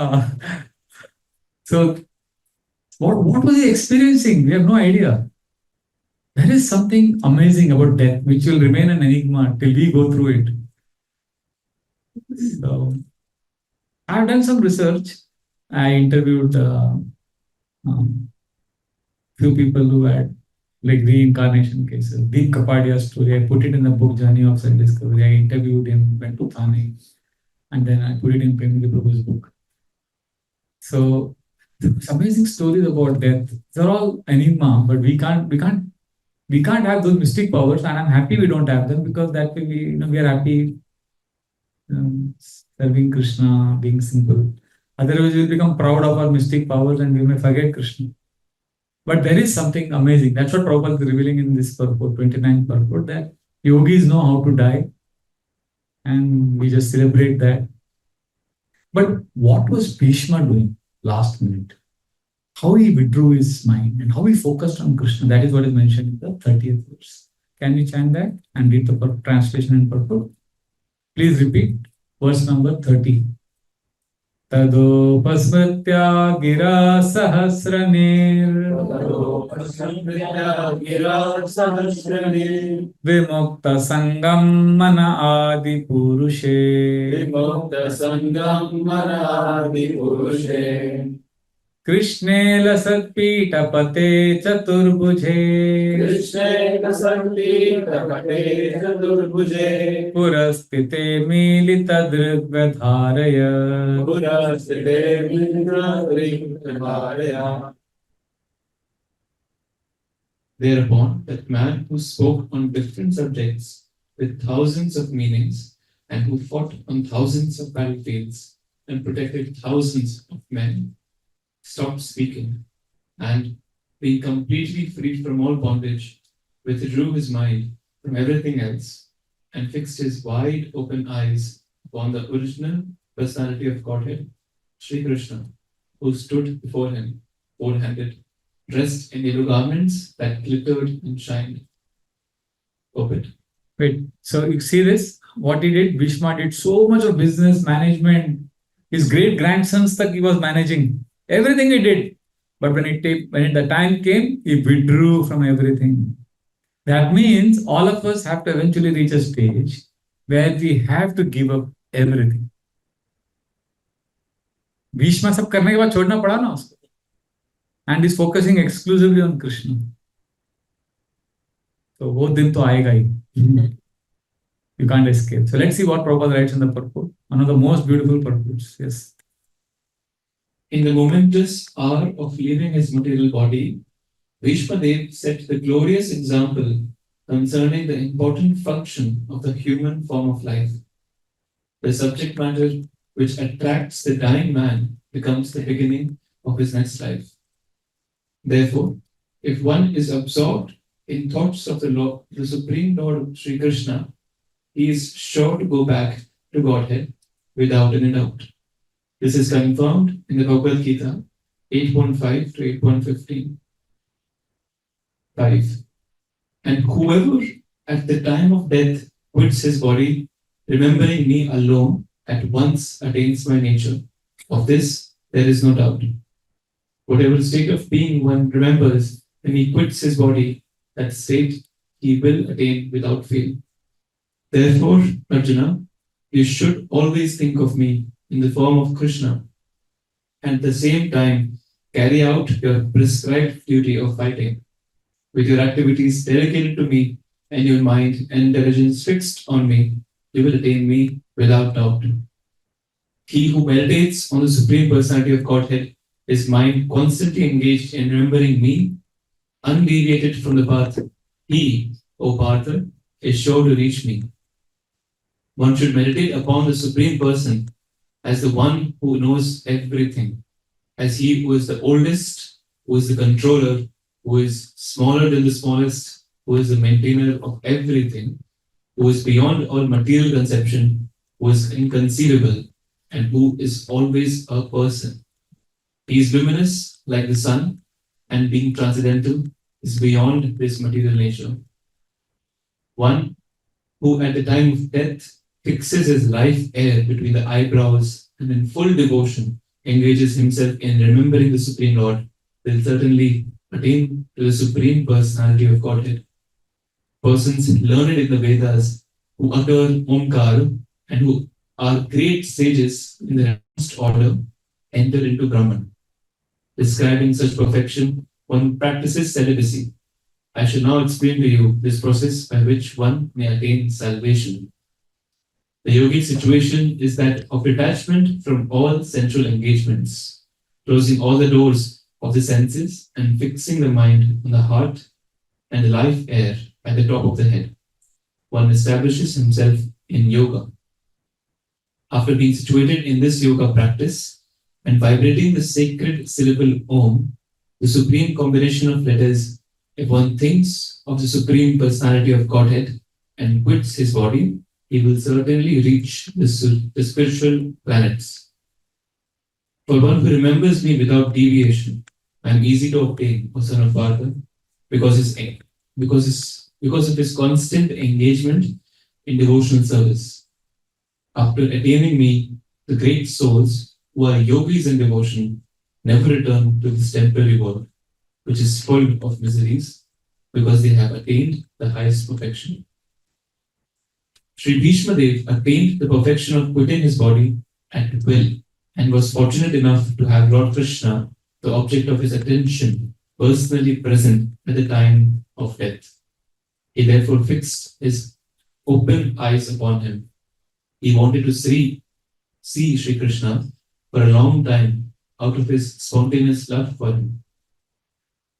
S1: So, what was he experiencing? We have no idea. There is something amazing about death, which will remain an enigma till we go through it. So, I've done some research. I interviewed few people who had like reincarnation cases. Deep Kapadia's story, I put it in the book Journey of Self-Discovery. I interviewed him, went to Thane, and then I put it in Premji Prabhu's book. So, it's amazing stories about death. They're all enigma, but we can't have those mystic powers, and I'm happy we don't have them, because that way we are happy serving Krishna, being simple. Otherwise, we'll become proud of our mystic powers and we may forget Krishna. But there is something amazing. That's what Prabhupada is revealing in this purport, 29th purport, that yogis know how to die, and we just celebrate that. But what was Bhishma doing last minute? How he withdrew his mind and how he focused on Krishna. That is what is mentioned in the 30th verse. Can we chant that and read the translation and purport? Please repeat verse number 30. Tadopasmritya gira sahasranir vimukta sangam mana adi purushe Krishne lasatpitapate chaturbhuje Purastite milita
S3: Thereupon, that man who spoke on different subjects with thousands of meanings and who fought on thousands of battlefields and protected thousands of men, stopped speaking and, being completely freed from all bondage, withdrew his mind from everything else and fixed his wide open eyes upon the original personality of Godhead, Sri Krishna, who stood before him, four-handed, dressed in yellow garments that glittered and shined. Open.
S1: Wait, so you see this? What he did? Bhishma did so much of business management. His great grandsons that he was managing. Everything he did. But when the time came, he withdrew from everything. That means all of us have to eventually reach a stage where we have to give up everything. Bhishma सब करने के बाद छोड़ना पड़ा ना उसको. And is focusing exclusively on Krishna. तो वो दिन तो आएगा ही. You can't escape. So let's see what Prabhupada writes in the purport. One of the most beautiful purports. Yes.
S3: In the momentous hour of leaving his material body, Bhishma Dev set the glorious example concerning the important function of the human form of life. The subject matter which attracts the dying man becomes the beginning of his next life. Therefore, if one is absorbed in thoughts of the Supreme Lord Sri Krishna, he is sure to go back to Godhead without any doubt. This is confirmed in the Bhagavad Gita 8.5 to 8.15. 5. And whoever at the time of death quits his body, remembering me alone, at once attains my nature. Of this there is no doubt. Whatever state of being one remembers when he quits his body, that state he will attain without fail. Therefore, Arjuna, you should always think of me in the form of Krishna, and at the same time carry out your prescribed duty of fighting. With your activities dedicated to me and your mind and intelligence fixed on me, you will attain me without doubt. He who meditates on the Supreme Personality of Godhead, his mind constantly engaged in remembering me, undeviated from the path, he, O Partha, is sure to reach me. One should meditate upon the Supreme Person as the one who knows everything, as he who is the oldest, who is the controller, who is smaller than the smallest, who is the maintainer of everything, who is beyond all material conception, who is inconceivable, and who is always a person. He is luminous like the sun, and being transcendental is beyond this material nature. One who at the time of death fixes his life air between the eyebrows and in full devotion engages himself in remembering the Supreme Lord will certainly attain to the Supreme Personality of Godhead. Persons learned in the Vedas who utter Omkar and who are great sages in the highest order enter into Brahman. Describing such perfection, one practices celibacy. I shall now explain to you this process by which one may attain salvation. The yogic situation is that of detachment from all sensual engagements, closing all the doors of the senses and fixing the mind on the heart and the life air at the top of the head. One establishes himself in yoga. After being situated in this yoga practice and vibrating the sacred syllable Om, the supreme combination of letters, if one thinks of the Supreme Personality of Godhead and quits his body, he will certainly reach the spiritual planets. For one who remembers me without deviation, I am easy to obtain, O son of Partha, because of his constant engagement in devotional service. After attaining me, the great souls who are yogis in devotion never return to this temporary world, which is full of miseries, because they have attained the highest perfection. Sri Bhishma Dev attained the perfection of quitting his body at will and was fortunate enough to have Lord Krishna, the object of his attention, personally present at the time of death. He therefore fixed his open eyes upon him. He wanted to see Sri Krishna for a long time out of his spontaneous love for him.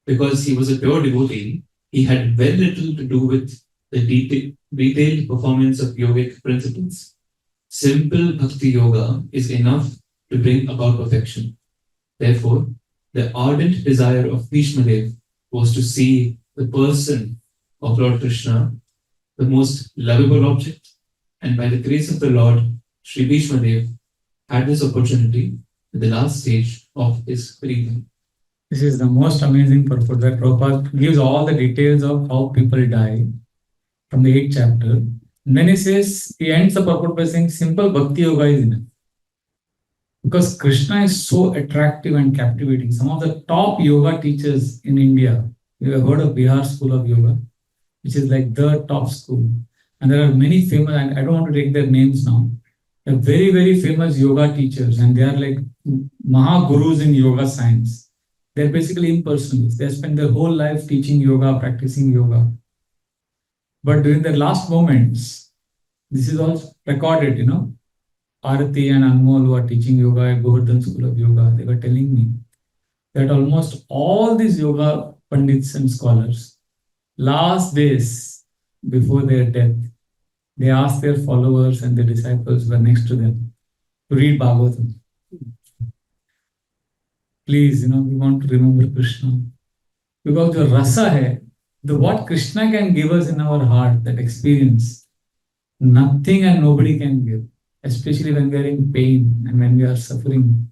S3: Because he was a pure devotee, he had very little to do with the detailed performance of yogic principles. Simple bhakti yoga is enough to bring about perfection. Therefore, the ardent desire of Bhishma was to see the person of Lord Krishna, the most lovable object, and by the grace of the Lord, Sri Bhishma had this opportunity at the last stage of his breathing.
S1: This is the most amazing purport where Prabhupada gives all the details of how people die from the 8th chapter. And then he ends the purport by saying simple bhakti yoga is enough. Because Krishna is so attractive and captivating. Some of the top yoga teachers in India, you have heard of Bihar School of Yoga, which is like the top school. And there are many famous, and I don't want to take their names now. They're very, very famous yoga teachers, and they are like Maha Gurus in yoga science. They're basically impersonalists. They spend their whole life teaching yoga, practicing yoga. But during their last moments, this is all recorded, Arati and Anmol, who are teaching yoga at Govardhan School of Yoga, they were telling me that almost all these yoga pandits and scholars, last days before their death, they asked their followers and their disciples who were next to them to read Bhagavatam. Please, we want to remember Krishna. Because the rasa hai, what Krishna can give us in our heart, that experience, nothing and nobody can give. Especially when we are in pain and when we are suffering.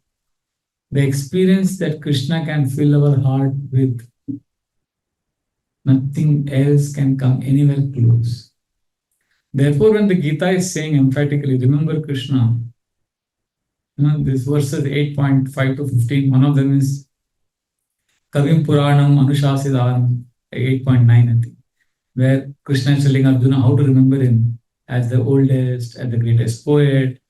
S1: The experience that Krishna can fill our heart with, nothing else can come anywhere close. Therefore, when the Gita is saying emphatically, remember Krishna, this verses 8.5 to 15, one of them is Kavim Puranam Anushasidaram, 8.9, I think, where Krishna is telling Arjuna how to remember him as the oldest, as the greatest poet.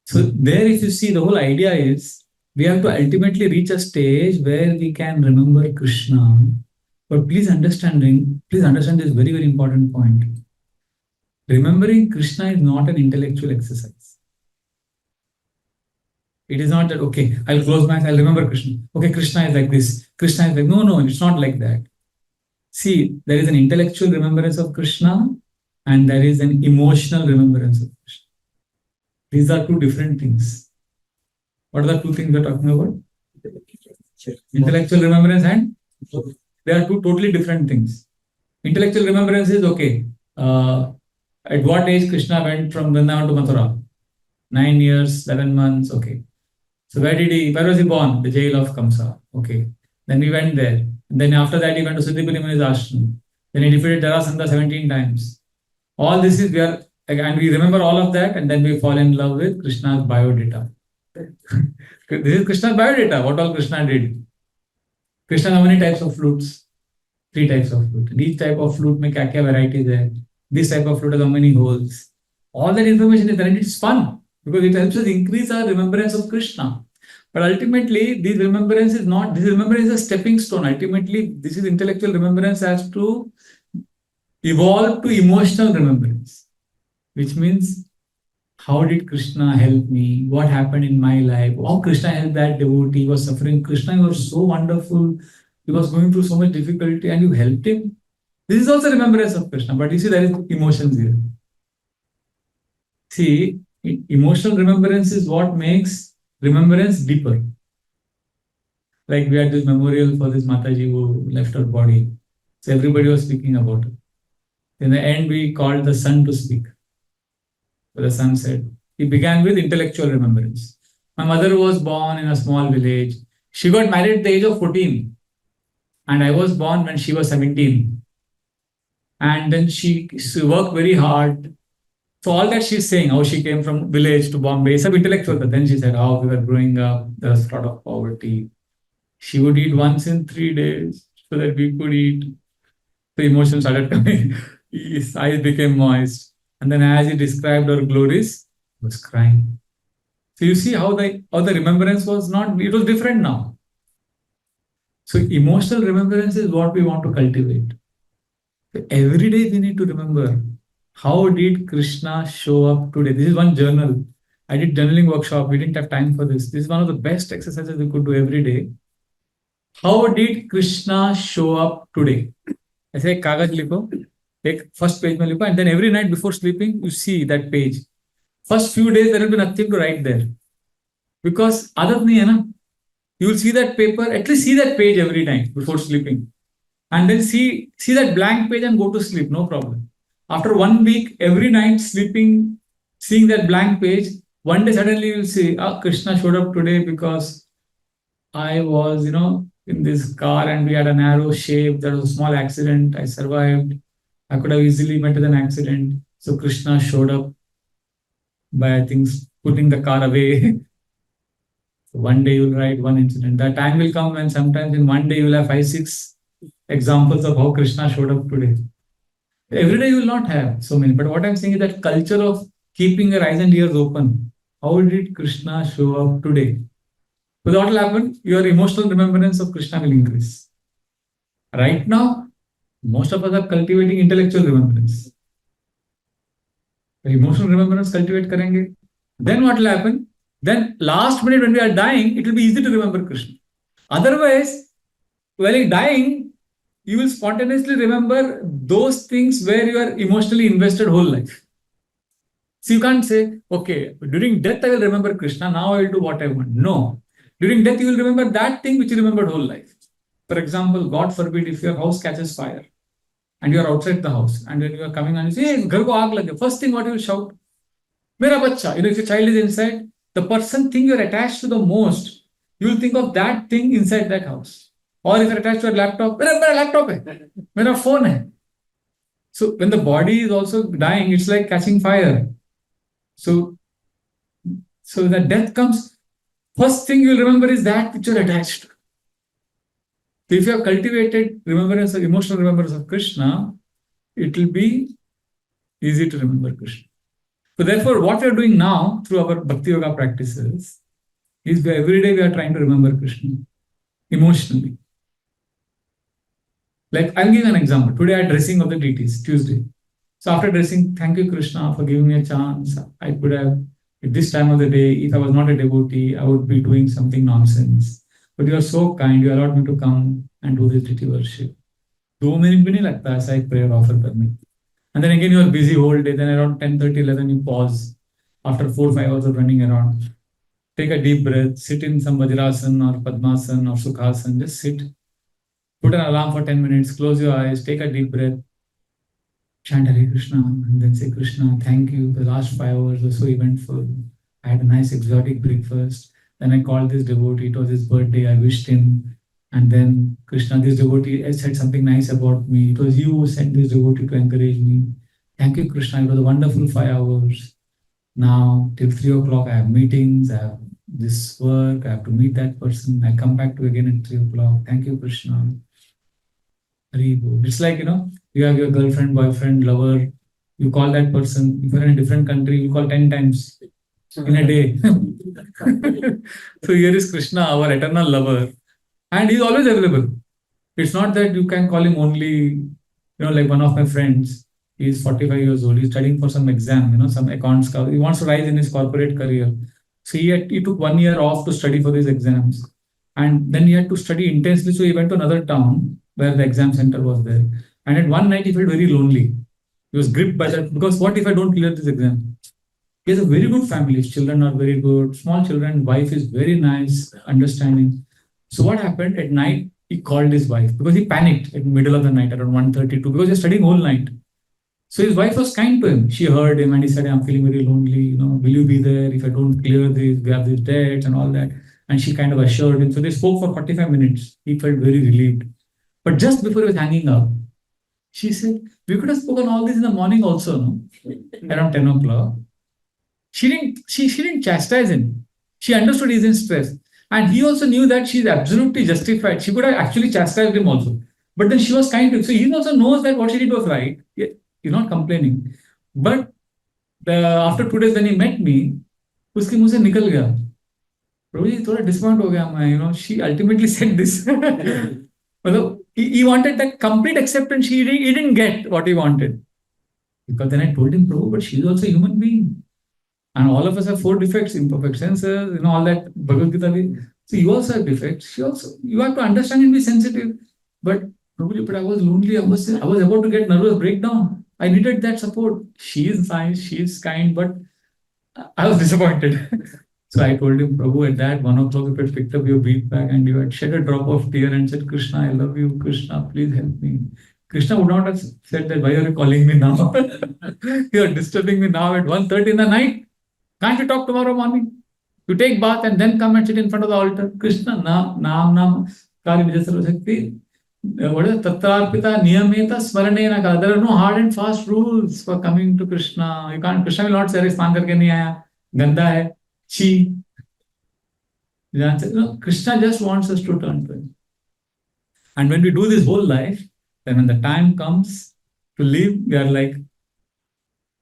S1: So there, if you see, the whole idea is we have to ultimately reach a stage where we can remember Krishna. But please understand this very, very important point. Remembering Krishna is not an intellectual exercise. It is not that, okay, I'll close my eyes, I'll remember Krishna. Okay, Krishna is like this. Krishna is like, no, it's not like that. See, there is an intellectual remembrance of Krishna and there is an emotional remembrance of Krishna. These are two different things. What are the two things we're talking about? Intellectual remembrance and they are two totally different things. Intellectual remembrance is okay. At what age Krishna went from Vrindavan to Mathura? 9 years, 11 months, okay. So where was he born? The jail of Kamsa, okay. Then we went there. And then after that he went to Siddhipuri Muni's ashram. Then he defeated Jarasandha 17 times. All this is, and we remember all of that, and then we fall in love with Krishna's biodata. This is Krishna's biodata, what all Krishna did. Krishna has how many types of flutes? 3 types of flute. And each type of flute mein kya varieties hai. This type of flute has how many holes. All that information is there, and it's fun because it helps us increase our remembrance of Krishna. But ultimately, this remembrance is a stepping stone. Ultimately, this is intellectual remembrance has to evolve to emotional remembrance, which means how did Krishna help me? What happened in my life? How Krishna helped that devotee? He was suffering. Krishna, you were so wonderful. He was going through so much difficulty and you helped him. This is also remembrance of Krishna, but you see, there is emotions here. See, emotional remembrance is what makes remembrance deeper. Like we had this memorial for this Mataji who left her body. So everybody was speaking about it. In the end, we called the son to speak. So the son said, he began with intellectual remembrance. My mother was born in a small village. She got married at the age of 14. And I was born when she was 17. And then she worked very hard. So all that she's saying, how she came from village to Bombay, some intellectual. But then she said, how we were growing up, there was a lot of poverty. She would eat once in 3 days so that we could eat. The emotions started coming. His eyes became moist. And then as he described her glories, he was crying. So you see how the remembrance was not, it was different now. So emotional remembrance is what we want to cultivate. So every day we need to remember, how did Krishna show up today? This is one journal. I did journaling workshop. We didn't have time for this. This is one of the best exercises we could do every day. How did Krishna show up today? ऐसे एक कागज लिखो एक first page में लिखो, and then every night before sleeping you see that page. First few days there will be nothing to write there because आदत नहीं है ना. You will see that paper, at least see that page every night before sleeping, and then see that blank page and go to sleep, no problem. After 1 week, every night sleeping, seeing that blank page, one day suddenly you will see, Krishna showed up today because I was, in this car and we had a narrow shape. There was a small accident. I survived. I could have easily met with an accident. So Krishna showed up by, I think, putting the car away. So one day you'll write one incident. That time will come when sometimes in one day you will have 5, 6 examples of how Krishna showed up today. Every day you will not have so many. But what I'm saying is that culture of keeping your eyes and ears open. How did Krishna show up today? So what will happen? Your emotional remembrance of Krishna will increase. Right now, most of us are cultivating intellectual remembrance. Emotional remembrance cultivate karenge. Then what will happen? Then last minute when we are dying, it will be easy to remember Krishna. Otherwise, while dying, you will spontaneously remember those things where you are emotionally invested whole life. So you can't say, okay, during death I will remember Krishna, now I will do what I want. No. During death you will remember that thing which you remembered whole life. For example, God forbid if your house catches fire and you are outside the house and then you are coming and you say, hey, ghar ko aag lage. First thing what you will shout? Mera bachcha. If your child is inside, the person thing you are attached to the most, you will think of that thing inside that house. Or if you are attached to a laptop, mera laptop hai, mera phone hai. So when the body is also dying, it's like catching fire. So when death comes, first thing you'll remember is that which you're attached to. So if you have cultivated remembrance of emotional remembrance of Krishna, it will be easy to remember Krishna. So therefore, what we are doing now through our Bhakti Yoga practices is every day we are trying to remember Krishna emotionally. Like I'll give an example. Today I had dressing of the deities, Tuesday. So after dressing, thank you Krishna for giving me a chance. I could have, at this time of the day, if I was not a devotee, I would be doing something nonsense. But you are so kind, you allowed me to come and do this deity worship. 2 minutes भी नहीं लगता ऐसा एक prayer offer करने. And then again you are busy whole day. Then around 10:30, 11 you pause. After 4, 5 hours of running around, take a deep breath, sit in some Vajrasan or Padmasan or Sukhasan. Just sit. Put an alarm for 10 minutes. Close your eyes. Take a deep breath. Chant Hare Krishna and then say, Krishna, thank you. The last 5 hours were so eventful. I had a nice exotic breakfast. Then I called this devotee. It was his birthday. I wished him. And then Krishna, this devotee said something nice about me. It was you who sent this devotee to encourage me. Thank you, Krishna. It was a wonderful 5 hours. Now, till 3 o'clock, I have meetings. I have this work. I have to meet that person. I come back to again at 3 o'clock. Thank you, Krishna. It's like, you have your girlfriend, boyfriend, lover. You call that person. If you're in a different country, you call 10 times in a day. So here is Krishna, our eternal lover. And he's always available. It's not that you can call him only, like one of my friends, he's 45 years old. He's studying for some exam, some accounts. He wants to rise in his corporate career. So he took 1 year off to study for these exams. And then he had to study intensely. So he went to another town where the exam center was there. And at one night, he felt very lonely. He was gripped by that because what if I don't clear this exam? He has a very good family. His children are very good. Small children. Wife is very nice, understanding. So what happened at night? He called his wife because he panicked at the middle of the night around 1:32 because he's studying whole night. So his wife was kind to him. She heard him and he said, I'm feeling very lonely. Will you be there if I don't clear this? We have these debts and all that. And she kind of assured him. So they spoke for 45 minutes. He felt very relieved. But just before he was hanging up, she said, we could have spoken all this in the morning also, no? Around 10 o'clock. She didn't chastise him. She understood he's in stress. And he also knew that she's absolutely justified. She could have actually chastised him also. But then she was kind to him. So he also knows that what she did was right. He's not complaining. But after 2 days when he met me, उसके मुंह से निकल गया. प्रभु जी थोड़ा disappoint हो गया मैं. She ultimately said this. मतलब he wanted that complete acceptance. He didn't get what he wanted. Because then I told him, Prabhu, but she's also a human being. And all of us have 4 defects, imperfect senses, all that Bhagavad Gita. So you also have defects. You have to understand and be sensitive. But Prabhuji, but I was lonely. I was about to get nervous breakdown. I needed that support. She is nice, she is kind, but I was disappointed. So I told him, Prabhu, at that 1 o'clock, you had picked up your beat bag and you had shed a drop of tear and said, Krishna, I love you. Krishna, please help me. Krishna would not have said that, why are you calling me now? You are disturbing me now at 1:30 in the night. Can't you talk tomorrow morning? You take bath and then come and sit in front of the altar. Krishna, nam, Kali Vijay Sarvashakti. What is it? Tatrarpita niyameta smaranena ka. There are no hard and fast rules for coming to Krishna. You can't, Krishna will not say, snan karke nahi aaya, ganda hai, chi. No, Krishna just wants us to turn to him. And when we do this whole life, then when the time comes to leave, we are like,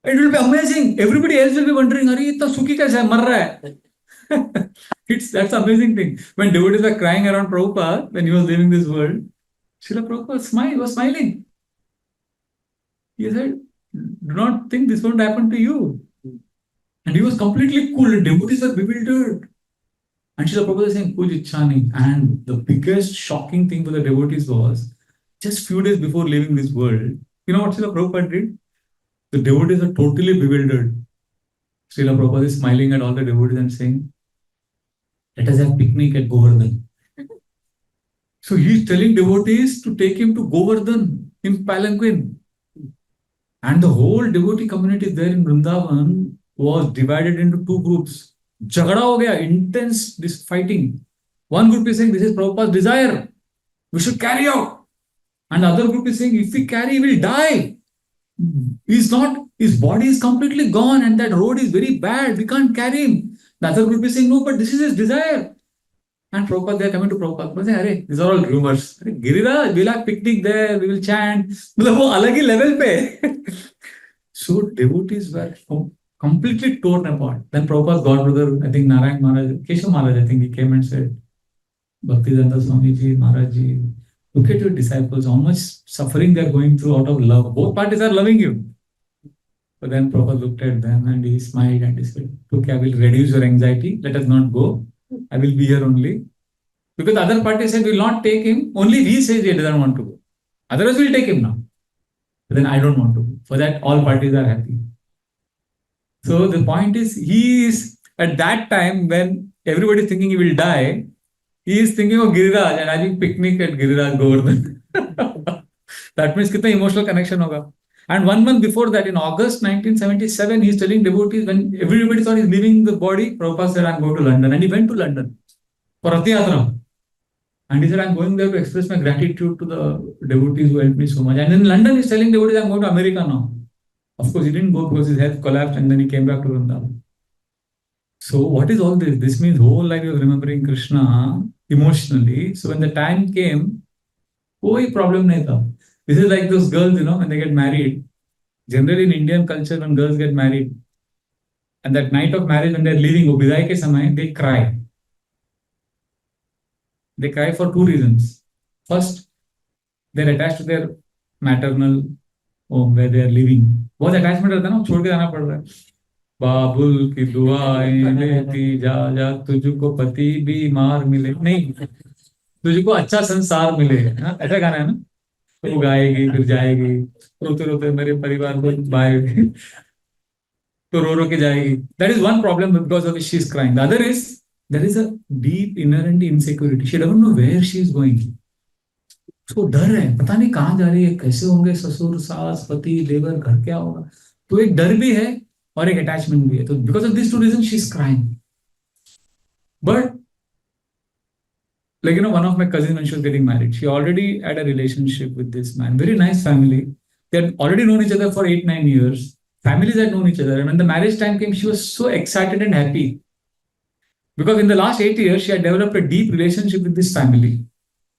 S1: it will be amazing. Everybody else will be wondering, Are itna sukhi kaise hai? Mar raha hai. That's the amazing thing. When devotees were crying around Prabhupada, when he was leaving this world, Srila Prabhupada was smiling. He said, do not think this won't happen to you. And he was completely cool. The devotees were bewildered. And Srila Prabhupada is saying, Kuj Ichchani. And the biggest shocking thing for the devotees was, just few days before leaving this world, you know what Srila Prabhupada did? The devotees are totally bewildered. Srila Prabhupada is smiling at all the devotees and saying, let us have picnic at Govardhan. So he's telling devotees to take him to Govardhan in palanquin. And the whole devotee community there in Vrindavan was divided into two groups. Jagada ho gaya, intense this fighting. One group is saying, this is Prabhupada's desire. We should carry out. And the other group is saying, if we carry, we will die. His body is completely gone and that road is very bad. We can't carry him. The other group is saying, no, but this is his desire. And Prabhupada, they are coming to Prabhupada. They say, these are all rumors. Giriraj, we'll have picnic there, we will chant. वो अलग ही level पे. So devotees were completely torn apart. Then Prabhupada's godbrother, I think Narayan Maharaj, Keshav Maharaj, I think he came and said, Bhaktivedanta Swamiji, Maharajji, look at your disciples, how much suffering they are going through out of love. Both parties are loving you. But then Prabhupada looked at them and he smiled and he said, okay, I will reduce your anxiety. Let us not go. I will be here only. Because the other party said, we will not take him. Only he says he doesn't want to go. Otherwise, we will take him now. But then I don't want to go. For that, all parties are happy. So the point is, he is at that time when everybody is thinking he will die, he is thinking of Giriraj and having picnic at Giriraj Govardhan. That means kitna emotional connection hoga. And 1 month before that, in August 1977, he's telling devotees, when everybody thought he's leaving the body, Prabhupada said, I'm going to London. And he went to London for Rath Yatra. And he said, I'm going there to express my gratitude to the devotees who helped me so much. And in London, he's telling devotees, I'm going to America now. Of course, he didn't go because his health collapsed and then he came back to Vrindavan. So what is all this? This means whole life he was remembering Krishna emotionally. So when the time came, koi problem nahi tha. This is like those girls, when they get married. Generally in Indian culture, when girls get married, and that night of marriage, when they're leaving, Bidai ke samay, they cry. They cry for two reasons. First, they're attached to their maternal home where they are living. बहुत attachment रहता है ना, छोड़ के जाना पड़ रहा है. बाबुल की दुआएं लेती जा जा, तुझको पति बीमार मिले नहीं, तुझको अच्छा संसार मिले. ऐसा गाना है ना. तो वो गाएगी फिर जाएगी, रोते रोते मेरे परिवार को बाएगी, तो रो के जाएगी. That is one problem because of which she is crying. The other is there is a deep inherent insecurity. She doesn't know where she is going. उसको डर है, पता नहीं कहाँ जा रही है, कैसे होंगे ससुर सास पति लेबर घर क्या होगा. तो एक डर भी है और एक अटैचमेंट भी है. तो because of these two reasons she is crying. But one of my cousins, when she was getting married, she already had a relationship with this man. Very nice family. They had already known each other for 8-9 years. Families had known each other. And when the marriage time came, she was so excited and happy. Because in the last 8 years, she had developed a deep relationship with this family.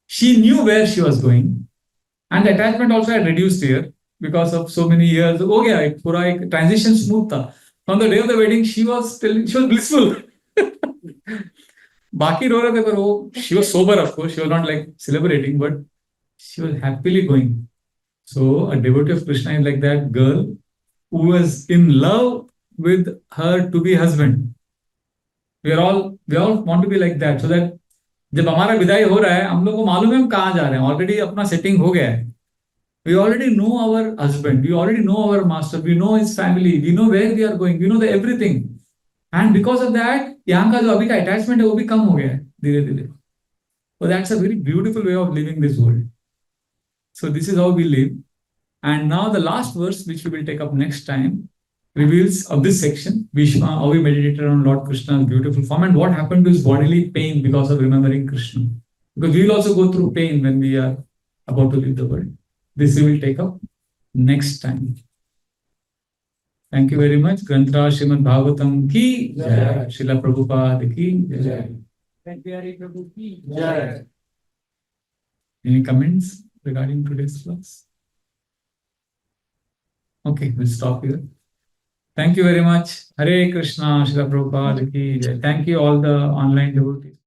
S1: She knew where she was going. And the attachment also had reduced here because of so many years. Oh, yeah, pura transition smooth tha. On the day of the wedding, she was blissful. Baki ro rahe the, but she was sober, of course. She was not like celebrating, but she was happily going. So a devotee of Krishna is like that girl who was in love with her to-be husband. We all want to be like that, so that जब हमारा विदाई हो रहा है, हम लोग को मालूम है हम कहाँ जा रहे हैं, ऑलरेडी अपना सेटिंग हो गया है. We already know our husband, we already know our master, we know his family, we know where we are going, we know the everything. And because of that, यहाँ का जो अभी का attachment है वो भी कम हो गया है धीरे धीरे. So that's a very beautiful way of living this world. So this is how we live. And now the last verse, which we will take up next time, reveals of this section, Bhishma, how he meditated on Lord Krishna's beautiful form and what happened to his bodily pain because of remembering Krishna. Because we will also go through pain when we are about to leave the world. This we will take up next time. Thank you very much. Granthra Srimad Bhagavatam ki jai. Srila Prabhupada ki jai.
S2: Bihari Prabhu ki jai.
S1: Any comments regarding today's class? Okay, we'll stop here. Thank you very much. Hare Krishna, Srila Prabhupada ki jai. Thank you all the online devotees.